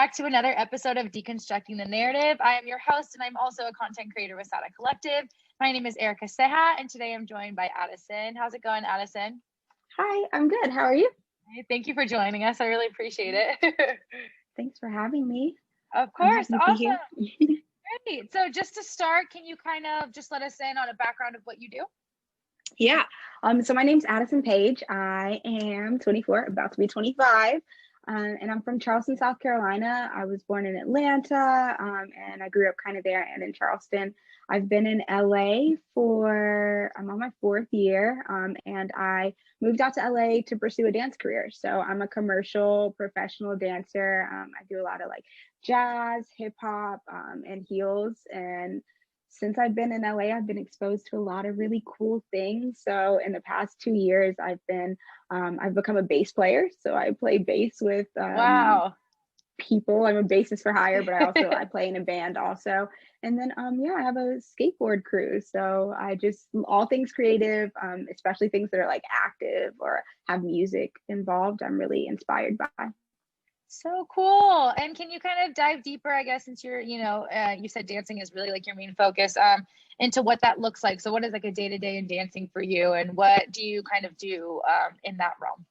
back to another episode of Deconstructing the Narrative. I am your host, and I'm also a content creator with SADA Collective. My name is Erica Seha, and today I'm joined by Addison. How's it going, Addison? Hi, I'm good. How are you? Hey, thank you for joining us. I really appreciate it. Thanks for having me. Of course. Awesome. Great. So just to start, can you kind of just let us in on a background of what you do? Yeah. So my name's Addison Paige. I am 24, about to be 25. And I'm from Charleston, South Carolina. I was born in Atlanta, and I grew up kind of there and in Charleston. I've been in LA I'm on my 4th year, and I moved out to LA to pursue a dance career. So I'm a commercial professional dancer. I do a lot of like jazz, hip hop, and heels. And since I've been in LA, I've been exposed to a lot of really cool things. So in the past 2 years, I've become a bass player. So I play bass with Wow. people. I'm a bassist for hire, but I play in a band also. And then I have a skateboard crew. So I just all things creative, especially things that are like active or have music involved, I'm really inspired by. So cool. And can you kind of dive deeper, I guess, since you're, you said dancing is really like your main focus, into what that looks like. So what is like a day-to-day in dancing for you, and what do you kind of do in that realm?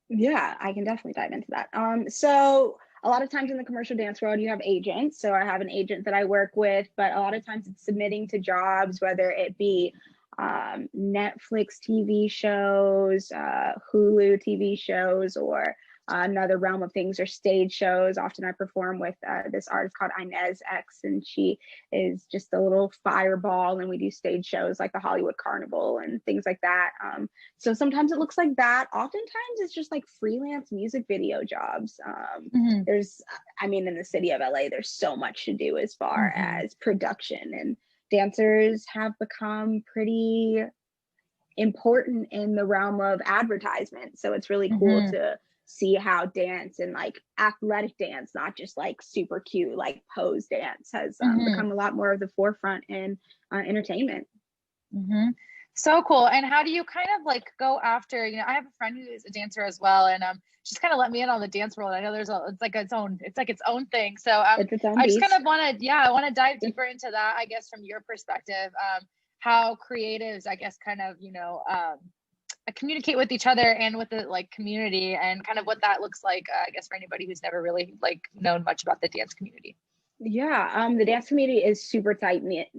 Yeah, I can definitely dive into that. So a lot of times in the commercial dance world, you have agents. So I have an agent that I work with, but a lot of times it's submitting to jobs, whether it be Netflix TV shows, Hulu TV shows, or another realm of things are stage shows. Often I perform with this artist called Inez X, and she is just a little fireball, and we do stage shows like the Hollywood Carnival and things like that. So sometimes it looks like that. Oftentimes it's just like freelance music video jobs. In the city of LA, there's so much to do as far as production, and dancers have become pretty important in the realm of advertisement. So it's really cool to see how dance and like athletic dance, not just like super cute like pose dance, has become a lot more of the forefront in entertainment. So cool. And how do you kind of like go after, I have a friend who is a dancer as well, and she's kind of let me in on the dance world. I know it's like its own thing. So I just kind of want to dive deeper into that, I guess, from your perspective, how creatives, I guess, kind of, communicate with each other and with the like community, and kind of what that looks like, I guess, for anybody who's never really like known much about the dance community. Yeah, the dance community is super tight knit.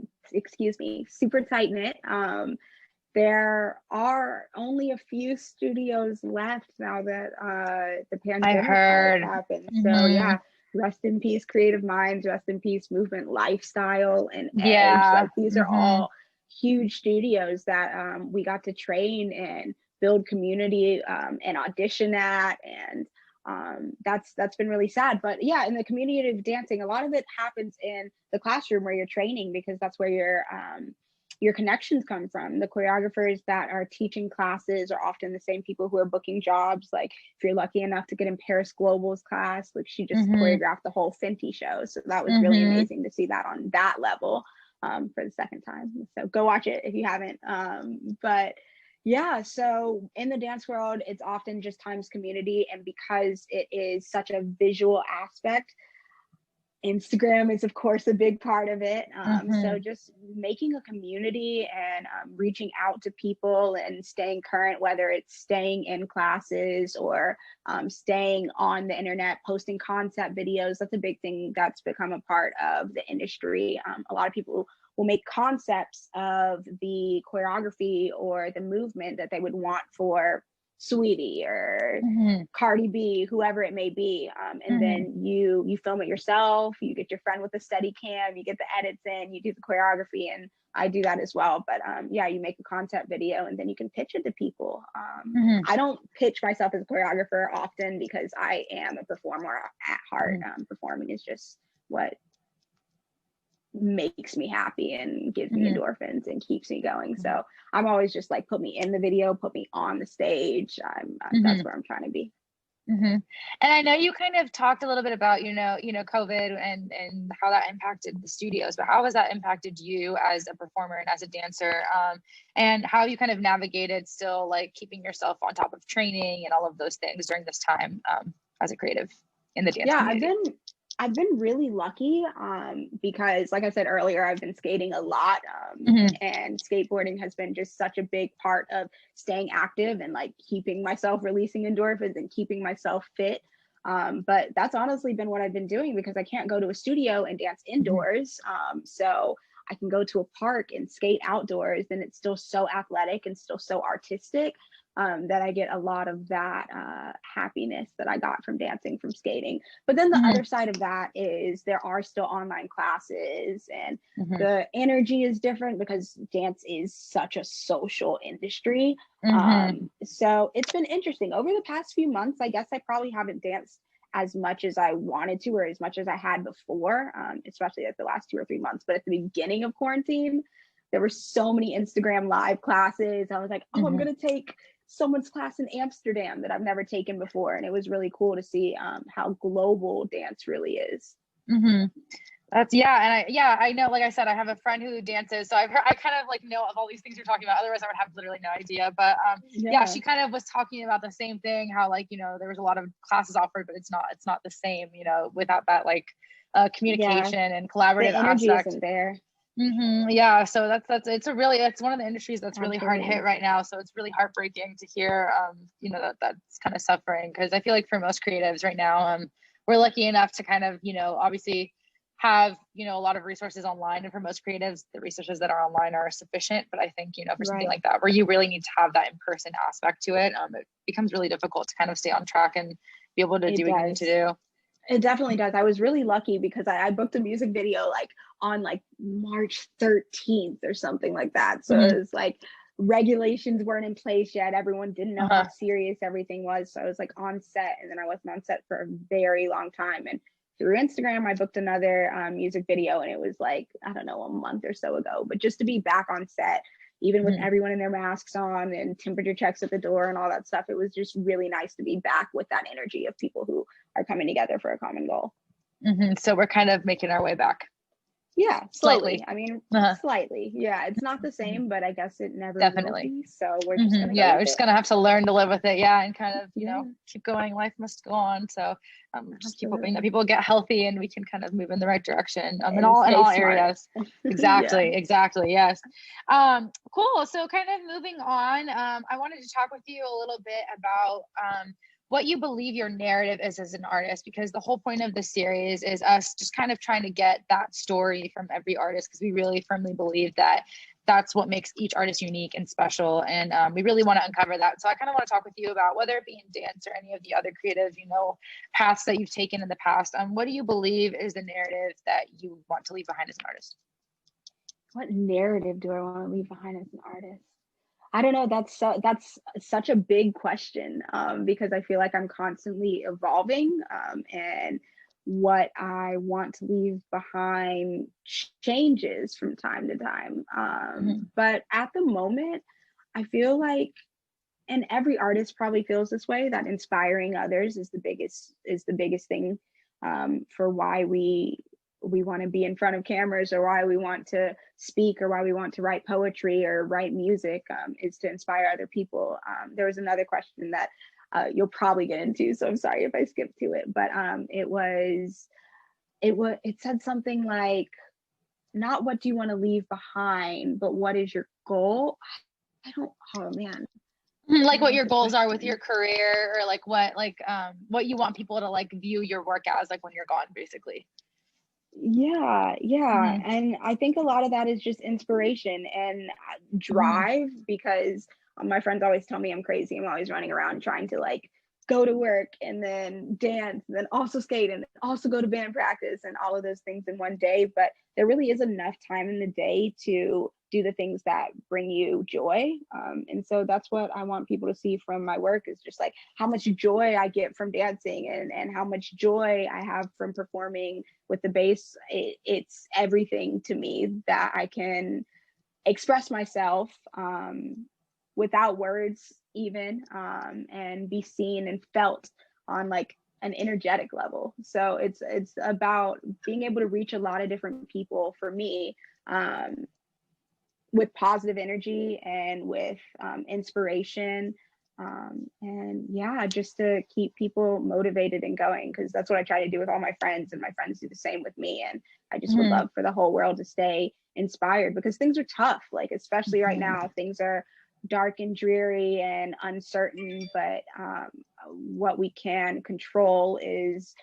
There are only a few studios left now that the pandemic has happened. So yeah, rest in peace, Creative Minds, rest in peace, Movement Lifestyle, and Edge. Like these are all huge studios that we got to train and build community and audition at, and that's been really sad. But yeah, in the community of dancing, a lot of it happens in the classroom where you're training, because that's where your connections come from. The choreographers that are teaching classes are often the same people who are booking jobs. Like if you're lucky enough to get in Paris Global's class, like she just choreographed the whole Fenty show. So that was really amazing to see that on that level for the second time. So go watch it if you haven't. But yeah, so in the dance world, it's often just times community. And because it is such a visual aspect, Instagram is, of course, a big part of it. So just making a community and reaching out to people and staying current, whether it's staying in classes or staying on the internet, posting concept videos. That's a big thing that's become a part of the industry. A lot of people will make concepts of the choreography or the movement that they would want for Sweetie or Cardi B, whoever it may be, and then you film it yourself. You get your friend with a steady cam, you get the edits in, you do the choreography, and I do that as well. But you make a concept video and then you can pitch it to people. I don't pitch myself as a choreographer often because I am a performer at heart. Performing is just what makes me happy and gives me endorphins and keeps me going. So I'm always just like, put me in the video, put me on the stage. That's where I'm trying to be. And I know you kind of talked a little bit about, COVID and how that impacted the studios, but how has that impacted you as a performer and as a dancer, and how you kind of navigated still like keeping yourself on top of training and all of those things during this time as a creative? in the dance community? I've been really lucky because, like I said earlier, I've been skating a lot, and skateboarding has been just such a big part of staying active and like keeping myself releasing endorphins and keeping myself fit. But that's honestly been what I've been doing because I can't go to a studio and dance indoors. So I can go to a park and skate outdoors, and it's still so athletic and still so artistic. That I get a lot of that happiness that I got from dancing, from skating. But then the other side of that is there are still online classes, and the energy is different because dance is such a social industry. So it's been interesting. Over the past few months, I guess I probably haven't danced as much as I wanted to or as much as I had before, especially like the last 2 or 3 months. But at the beginning of quarantine, there were so many Instagram live classes. I was like, oh, I'm going to take someone's class in Amsterdam that I've never taken before. And it was really cool to see how global dance really is. That's I know, like I said, I have a friend who dances, so I kind of like know of all these things you're talking about. Otherwise I would have literally no idea. But she kind of was talking about the same thing, how like, you know, there was a lot of classes offered, but it's not the same, you know, without that like communication and collaborative the energy aspect. isn't there. Yeah, so it's one of the industries that's really hard hit right now. So it's really heartbreaking to hear you know, that's kind of suffering, because I feel like for most creatives right now, we're lucky enough to kind of, you know, obviously have, you know, a lot of resources online, and for most creatives the resources that are online are sufficient. But I think, you know, for something like that where you really need to have that in-person aspect to it, it becomes really difficult to kind of stay on track and be able to do what you need to do. It definitely does. I was really lucky because I booked a music video like on like March 13th or something like that. So it was like regulations weren't in place yet. Everyone didn't know how serious everything was. So I was like on set, and then I wasn't on set for a very long time. And through Instagram, I booked another music video, and it was like, I don't know, a month or so ago. But just to be back on set, even with everyone in their masks on and temperature checks at the door and all that stuff, it was just really nice to be back with that energy of people who are coming together for a common goal. So we're kind of making our way back. Yeah, slowly. I mean, slightly. Yeah, it's not the same, but I guess it never will be. So we're just gonna we're just gonna have to learn to live with it. Yeah, and kind of, you know, keep going. Life must go on. So just keep hoping that people get healthy and we can kind of move in the right direction in all areas. Exactly. Yes. Cool. So kind of moving on, I wanted to talk with you a little bit about what you believe your narrative is as an artist, because the whole point of the series is us just kind of trying to get that story from every artist, because we really firmly believe that that's what makes each artist unique and special. And we really want to uncover that. So I kind of want to talk with you about, whether it be in dance or any of the other creative, you know, paths that you've taken in the past. What do you believe is the narrative that you want to leave behind as an artist? What narrative do I want to leave behind as an artist? I don't know. That's such a big question, because I feel like I'm constantly evolving, and what I want to leave behind changes from time to time. But at the moment, I feel like, and every artist probably feels this way, that inspiring others is the biggest thing for why we want to be in front of cameras, or why we want to speak, or why we want to write poetry or write music, is to inspire other people. There was another question that you'll probably get into, so I'm sorry if I skipped to it, but it said something like, not what do you want to leave behind, but what is your goal? Oh man. Like what your goals are with your career, or like what you want people to like view your work as, like when you're gone, basically. Yeah. And I think a lot of that is just inspiration and drive, because my friends always tell me I'm crazy. I'm always running around trying to like go to work and then dance and then also skate and also go to band practice and all of those things in one day. But there really is enough time in the day to do the things that bring you joy. And so that's what I want people to see from my work, is just like how much joy I get from dancing, and how much joy I have from performing with the bass. It's everything to me, that I can express myself without words even, and be seen and felt on like an energetic level. So it's about being able to reach a lot of different people for me, with positive energy and with inspiration, And yeah, just to keep people motivated and going, because that's what I try to do with all my friends, and my friends do the same with me. And I just would love for the whole world to stay inspired, because things are tough, like especially right now, things are dark and dreary and uncertain, but what we can control is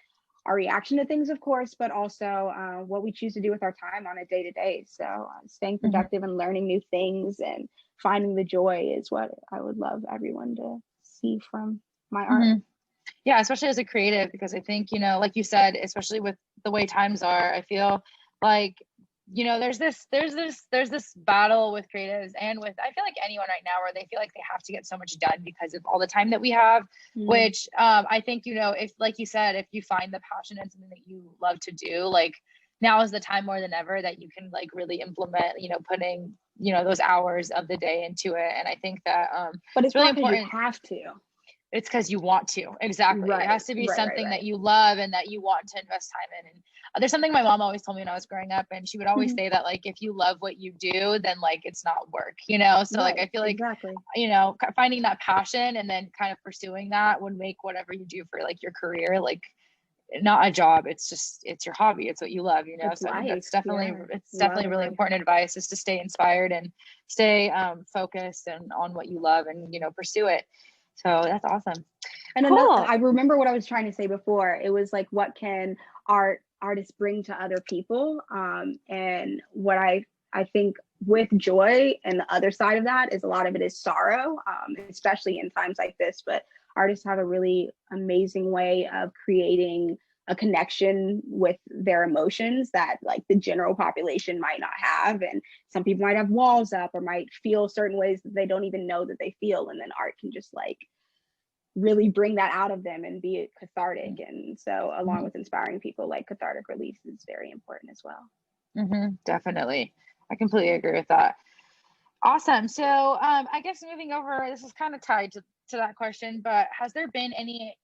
our reaction to things, of course, but also what we choose to do with our time on a day-to-day. So staying productive and learning new things and finding the joy is what I would love everyone to see from my art. Yeah, especially as a creative, because I think, you know, like you said, especially with the way times are, I feel like, you know, there's this battle with creatives, and with, I feel like anyone right now, where they feel like they have to get so much done because of all the time that we have, which I think, you know, if, like you said, if you find the passion in something that you love to do, like now is the time more than ever that you can like really implement, you know, putting, you know, those hours of the day into it. And I think that but it's really important. You have to. It's because you want to. Exactly. Right. It has to be something that you love and that you want to invest time in. And there's something my mom always told me when I was growing up, and she would always say that, like, if you love what you do, then like it's not work, you know? So like, I feel like, you know, finding that passion and then kind of pursuing that would make whatever you do for like your career, like not a job. It's just, it's your hobby. It's what you love, you know? So I think that's definitely, it's definitely really important advice, is to stay inspired and stay focused and on what you love, and, you know, pursue it. So that's awesome. And another, I remember what I was trying to say before. It was like, what can artists bring to other people? And what I think with joy, and the other side of that is a lot of it is sorrow, especially in times like this. But artists have a really amazing way of creating a connection with their emotions that like the general population might not have. And some people might have walls up or might feel certain ways that they don't even know that they feel. And then art can just like really bring that out of them and be cathartic. And so along with inspiring people, like cathartic release is very important as well. Definitely. I completely agree with that. Awesome. So I guess moving over, this is kind of tied to that question, but has there been any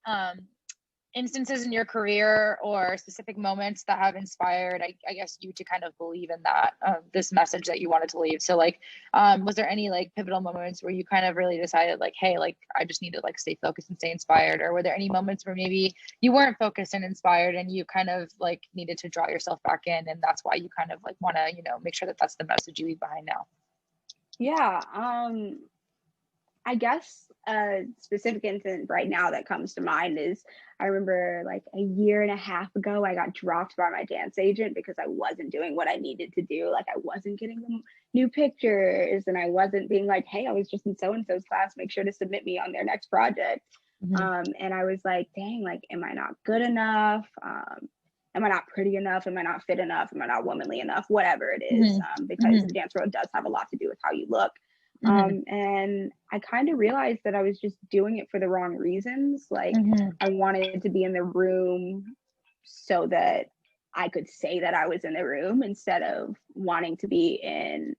instances in your career or specific moments that have inspired, I guess, you to kind of believe in that, this message that you wanted to leave? So like, was there any like pivotal moments where you kind of really decided like, hey, like I just need to like stay focused and stay inspired? Or were there any moments where maybe you weren't focused and inspired and you kind of like needed to draw yourself back in, and that's why you kind of like want to, you know, make sure that that's the message you leave behind now? Yeah, I guess a specific incident right now that comes to mind is, I remember like a year and a half ago, I got dropped by my dance agent because I wasn't doing what I needed to do. Like I wasn't getting them new pictures, and I wasn't being like, hey, I was just in so-and-so's class, make sure to submit me on their next project. And I was like, dang, like, am I not good enough? Am I not pretty enough? Am I not fit enough? Am I not womanly enough? Whatever it is, because the dance world does have a lot to do with how you look. And I kind of realized that I was just doing it for the wrong reasons. Like I wanted to be in the room so that I could say that I was in the room, instead of wanting to be in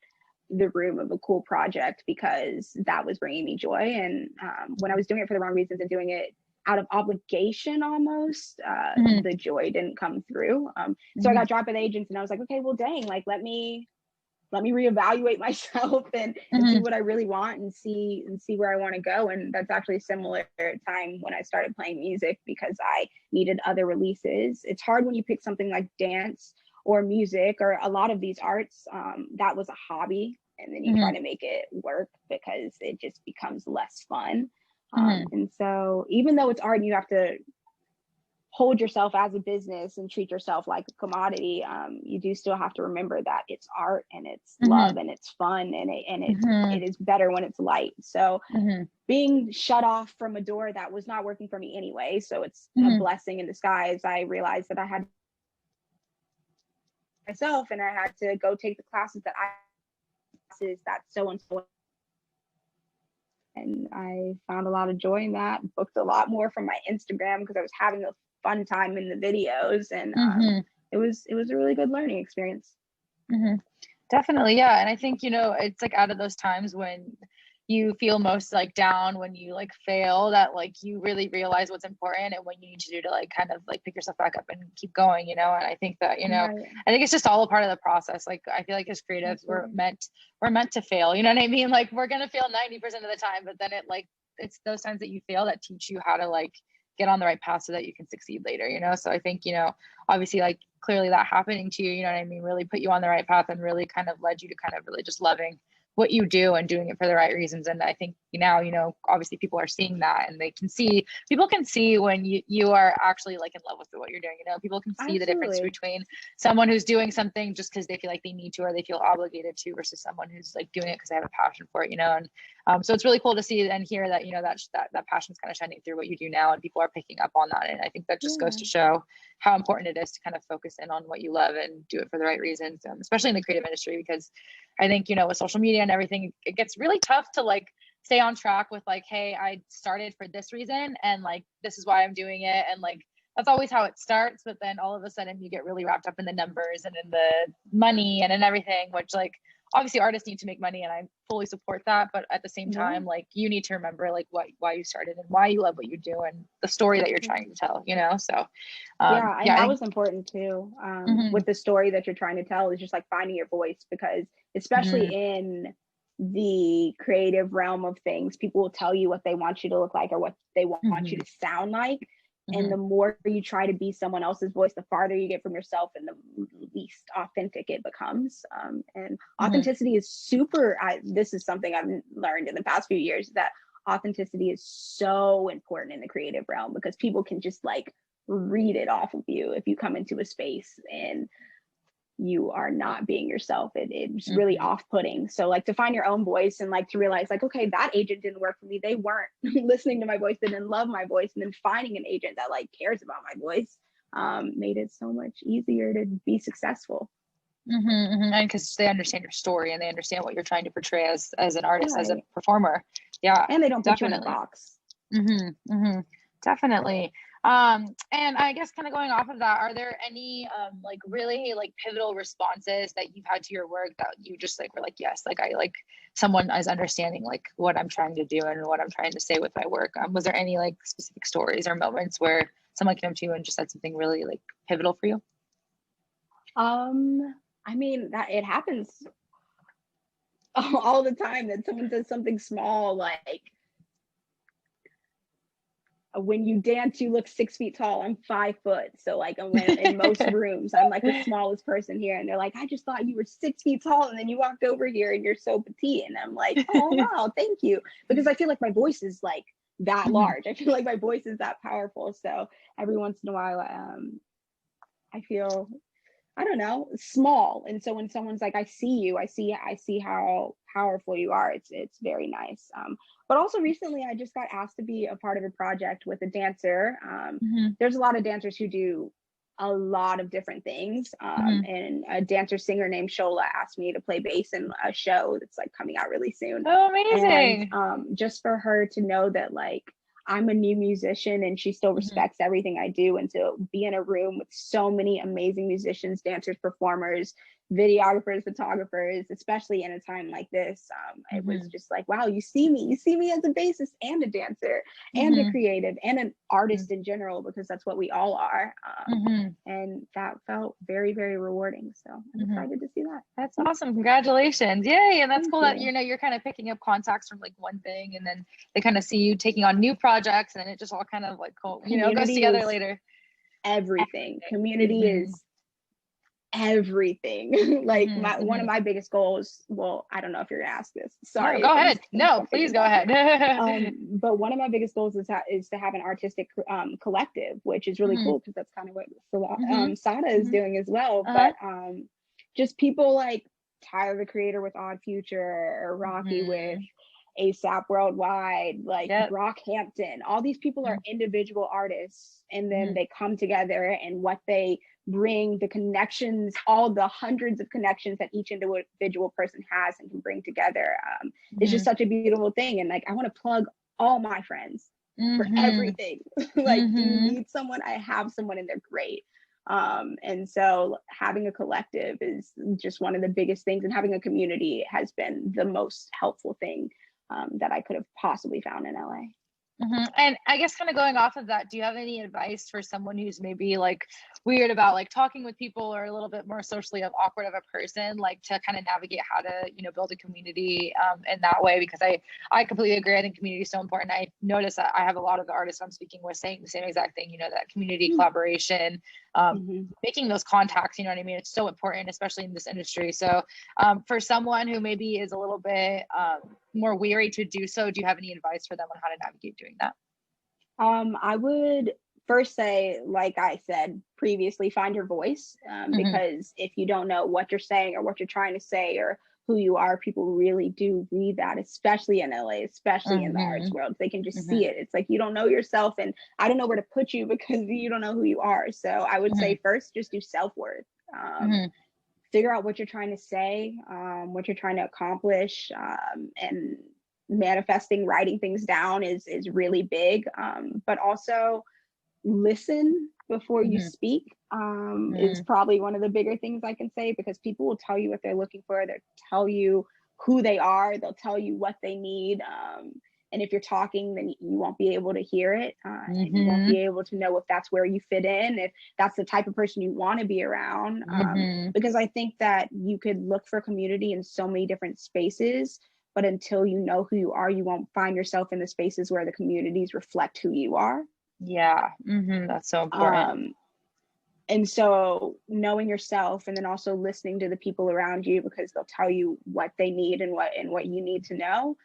the room of a cool project because that was bringing me joy. And when I was doing it for the wrong reasons and doing it out of obligation almost, the joy didn't come through. So I got dropped by the agents, and I was like, okay, well, dang, like let me reevaluate myself and see what I really want, and see where I want to go. And that's actually a similar time when I started playing music, because I needed other releases. It's hard when you pick something like dance or music or a lot of these arts, that was a hobby, and then you try to make it work because it just becomes less fun. And so even though it's art and you have to hold yourself as a business and treat yourself like a commodity, you do still have to remember that it's art and it's love and it's fun, and it is better when it's light. So being shut off from a door that was not working for me anyway, so it's a blessing in disguise. I realized that I had myself, and I had to go take the classes that so and so, and I found a lot of joy in that. Booked a lot more from my Instagram because I was having a fun time in the videos, and it was a really good learning experience. Definitely, yeah. And I think, you know, it's like out of those times when you feel most like down, when you like fail, that like you really realize what's important and what you need to do to like kind of like pick yourself back up and keep going, you know. And I think that, you know, I think it's just all a part of the process. Like I feel like as creatives, we're meant to fail, you know what I mean? Like we're gonna fail 90% of the time, but then it like it's those times that you fail that teach you how to like get on the right path so that you can succeed later, you know? So I think, you know, obviously like clearly that happening to you, you know what I mean, really put you on the right path and really kind of led you to kind of really just loving what you do and doing it for the right reasons. And I think now, you know, obviously people are seeing that, and people can see when you are actually like in love with what you're doing. You know, people can see the difference between someone who's doing something just because they feel like they need to, or they feel obligated to, versus someone who's like doing it because they have a passion for it, you know? And so it's really cool to see and hear that, you know, that passion's kind of shining through what you do now, and people are picking up on that. And I think that just goes to show how important it is to kind of focus in on what you love and do it for the right reasons, especially in the creative industry, because I think, you know, with social media and everything, it gets really tough to like stay on track with like, hey, I started for this reason and like this is why I'm doing it, and like that's always how it starts. But then all of a sudden you get really wrapped up in the numbers and in the money and in everything, which like obviously artists need to make money and I fully support that, but at the same time, like you need to remember like why you started and why you love what you do and the story that you're trying to tell, you know? So that was important too. With the story that you're trying to tell, is just like finding your voice, because especially in the creative realm of things, people will tell you what they want you to look like or what they want you to sound like. And the more you try to be someone else's voice, the farther you get from yourself and the least authentic it becomes. And authenticity is super, this is something I've learned in the past few years, that authenticity is so important in the creative realm, because people can just like read it off of you if you come into a space and you are not being yourself. It's really off-putting. So like to find your own voice and like to realize like, okay, that agent didn't work for me, they weren't listening to my voice, they didn't love my voice, and then finding an agent that like cares about my voice made it so much easier to be successful. And because they understand your story and they understand what you're trying to portray as an artist, as a performer. And they don't put you in a box. Definitely. And I guess kind of going off of that, are there any like really like pivotal responses that you've had to your work that you just like were like, yes, like I like someone is understanding like what I'm trying to do and what I'm trying to say with my work? Was there any like specific stories or moments where someone came to you and just said something really like pivotal for you? I mean, that it happens all the time, that someone says something small like, when you dance, you look 6 feet tall. I'm 5 foot. So like in most rooms, I'm like the smallest person here. And they're like, I just thought you were 6 feet tall. And then you walked over here and you're so petite. And I'm like, oh, wow, thank you. Because I feel like my voice is like that large. I feel like my voice is that powerful. So every once in a while, I feel, I don't know, small. And so when someone's like, I see you, I see how powerful you are, it's very nice. But also recently I just got asked to be a part of a project with a dancer. There's a lot of dancers who do a lot of different things. And a dancer singer named Shola asked me to play bass in a show that's like coming out really soon. Oh, amazing. And just for her to know that like I'm a new musician and she still respects everything I do, and to be in a room with so many amazing musicians, dancers, performers, videographers, photographers, especially in a time like this, it was just like, wow, you see me as a bassist and a dancer and a creative and an artist in general, because that's what we all are. And that felt very, very rewarding. So I'm excited to see that. That's awesome. Congratulations. Yay. And that's cool that, you know, you're kind of picking up contacts from like one thing, and then they kind of see you taking on new projects, and it just all kind of like, you know, goes together later. Everything. Community is everything. Like one of my biggest goals, well, I don't know if you're gonna ask this, sorry. No, go ahead. No, please go ahead. But one of my biggest goals is to have an artistic collective, which is really cool, because that's kind of what SADA is doing as well. But just people like Tyler the Creator with Odd Future, or Rocky with ASAP Worldwide, like Brockhampton, all these people are individual artists, and then they come together, and what they bring, the connections, all the hundreds of connections that each individual person has and can bring together, it's just such a beautiful thing. And like, I want to plug all my friends for everything. Like, you need someone, I have someone, and they're great. And so having a collective is just one of the biggest things, and having a community has been the most helpful thing that I could have possibly found in LA. And I guess kind of going off of that, do you have any advice for someone who's maybe like weird about like talking with people, or a little bit more socially awkward of a person, like to kind of navigate how to, you know, build a community in that way? Because I completely agree. I think community is so important. I notice that I have a lot of the artists I'm speaking with saying the same exact thing, you know, that community collaboration, making those contacts, you know what I mean? It's so important, especially in this industry. So for someone who maybe is a little bit more weary to do so, do you have any advice for them on how to navigate doing that? I would first say, like I said previously, find your voice, because if you don't know what you're saying or what you're trying to say or who you are, people really do read that, especially in LA, especially in the arts world. They can just see it. It's like you don't know yourself, and I don't know where to put you because you don't know who you are. So I would say first, just do self-worth. Figure out what you're trying to say, what you're trying to accomplish, and manifesting, writing things down is really big. But also listen before you speak is probably one of the bigger things I can say, because people will tell you what they're looking for. They'll tell you who they are. They'll tell you what they need. And if you're talking, then you won't be able to hear it. You won't be able to know if that's where you fit in, if that's the type of person you want to be around. Because I think that you could look for community in so many different spaces, but until you know who you are, you won't find yourself in the spaces where the communities reflect who you are. Yeah, that's so important. And so knowing yourself, and then also listening to the people around you, because they'll tell you what they need and what you need to know.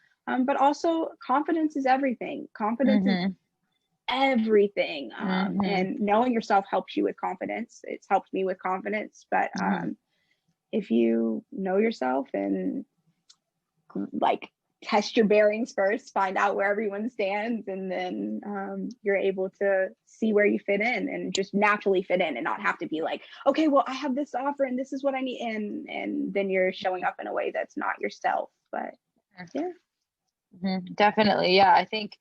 But also confidence is everything. Confidence is everything. And knowing yourself helps you with confidence. It's helped me with confidence. But if you know yourself and like test your bearings first, find out where everyone stands, and then you're able to see where you fit in and just naturally fit in, and not have to be like, okay, well, I have this offer and this is what I need, and then you're showing up in a way that's not yourself. But definitely. I think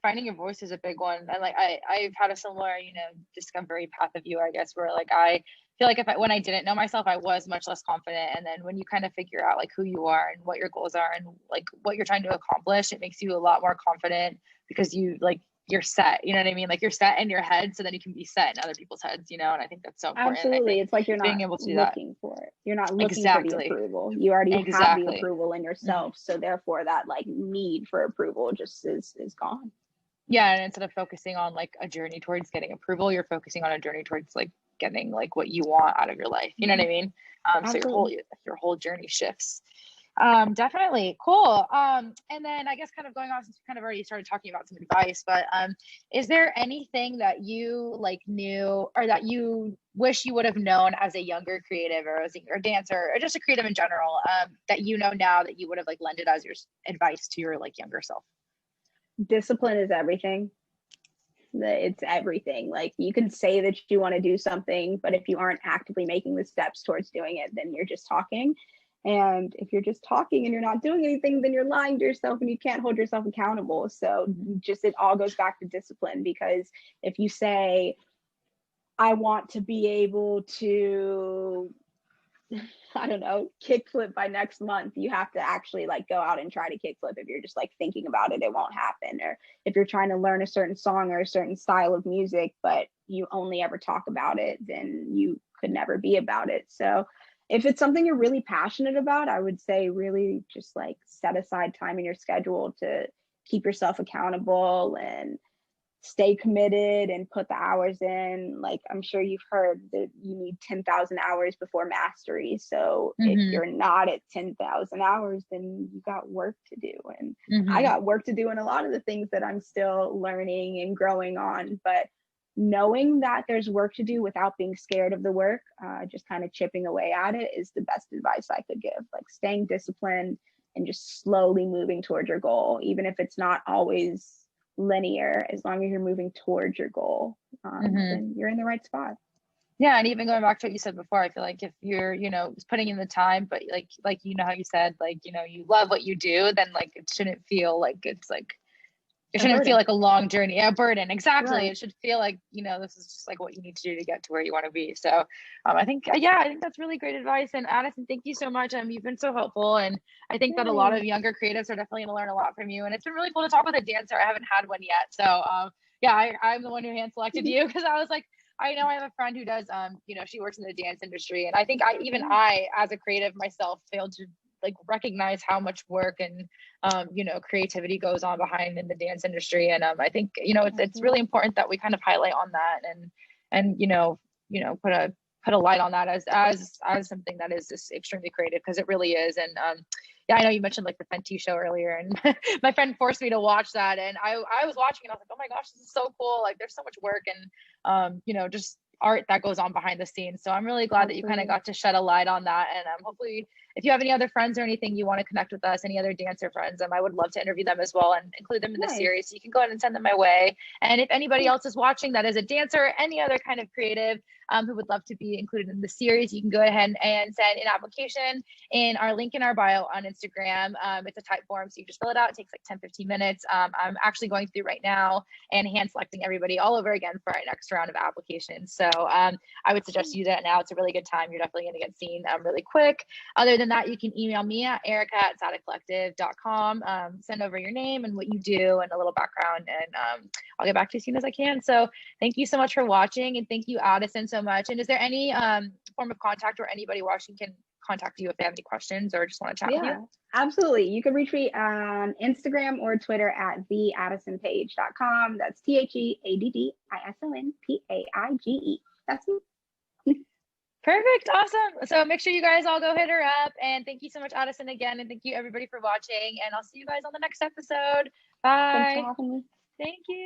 finding your voice is a big one. And like I've had a similar, you know, discovery path of you, I guess, where like I feel like when I didn't know myself, I was much less confident. And then when you kind of figure out like who you are and what your goals are and like what you're trying to accomplish, it makes you a lot more confident, because you're set, you know what I mean? Like you're set in your head, so then you can be set in other people's heads, you know? And I think that's so important. Absolutely. It's like you're not being able to looking for it. You're not looking for the approval. You already have the approval in yourself. So therefore that like need for approval just is gone. Yeah. And instead of focusing on like a journey towards getting approval, you're focusing on a journey towards like getting like what you want out of your life. You know what I mean? So your whole journey shifts. Definitely. Cool. And then I guess kind of going on, since we kind of already started talking about some advice, but is there anything that you like knew, or that you wish you would have known as a younger creative, or as a younger dancer, or just a creative in general, that you know now that you would have like lended as your advice to your like younger self? Discipline is everything. It's everything. Like you can say that you want to do something, but if you aren't actively making the steps towards doing it, then you're just talking. And if you're just talking and you're not doing anything, then you're lying to yourself and you can't hold yourself accountable. So just, it all goes back to discipline, because if you say, I want to be able to, I don't know, kickflip by next month, you have to actually like go out and try to kickflip. If you're just like thinking about it, it won't happen. Or if you're trying to learn a certain song or a certain style of music, but you only ever talk about it, then you could never be about it. So if it's something you're really passionate about, I would say really just like set aside time in your schedule to keep yourself accountable and stay committed and put the hours in. Like I'm sure you've heard that you need 10,000 hours before mastery. So if you're not at 10,000 hours, then you got work to do. And I got work to do in a lot of the things that I'm still learning and growing on. But knowing that there's work to do without being scared of the work, just kind of chipping away at it, is the best advice I could give. Like staying disciplined and just slowly moving towards your goal, even if it's not always linear. As long as you're moving towards your goal, then you're in the right spot. Yeah. And even going back to what you said before, I feel like if you're, you know, putting in the time, but like, you know, how you said, like, you know, you love what you do, then like, it shouldn't feel like it's like it shouldn't feel like a long journey, a burden. Exactly. Right. It should feel like, you know, this is just like what you need to do to get to where you want to be. So I think that's really great advice. And Addison, thank you so much. You've been so helpful. And I think that a lot of younger creatives are definitely going to learn a lot from you. And it's been really cool to talk with a dancer. I haven't had one yet. So I'm the one who hand selected you, because I was like, I know I have a friend who does, you know, she works in the dance industry. And I think I, as a creative myself, failed to like recognize how much work and you know, creativity goes on behind in the dance industry. And I think, you know, it's really important that we kind of highlight on that and you know put a light on that as something that is just extremely creative, because it really is. And I know you mentioned like the Fenty show earlier, and my friend forced me to watch that, and I was watching and I was like, oh my gosh, this is so cool. Like there's so much work and you know, just art that goes on behind the scenes. So I'm really glad that you kind of got to shed a light on that. And hopefully if you have any other friends or anything you want to connect with us, any other dancer friends, I would love to interview them as well and include them in the series. So you can go ahead and send them my way. And if anybody else is watching that is a dancer or any other kind of creative who would love to be included in the series, you can go ahead and send an application in our link in our bio on Instagram. It's a type form, so you just fill it out. It takes like 10-15 minutes. I'm actually going through right now and hand selecting everybody all over again for our next round of applications. So I would suggest you do that now. It's a really good time. You're definitely going to get seen really quick. Other than that, you can email me at erica@sadacollective.com. Send over your name and what you do and a little background, and I'll get back to you as soon as I can. So thank you so much for watching, and thank you, Addison, so much. And is there any form of contact where anybody watching can contact you if they have any questions or just want to chat with you? Absolutely. You can reach me on Instagram or Twitter at theaddisonpaige.com. That's TheAddisonPaige. That's me. Perfect. Awesome. So make sure you guys all go hit her up. And thank you so much, Addison, again. And thank you everybody for watching. And I'll see you guys on the next episode. Bye. Thanks for having me. Thank you.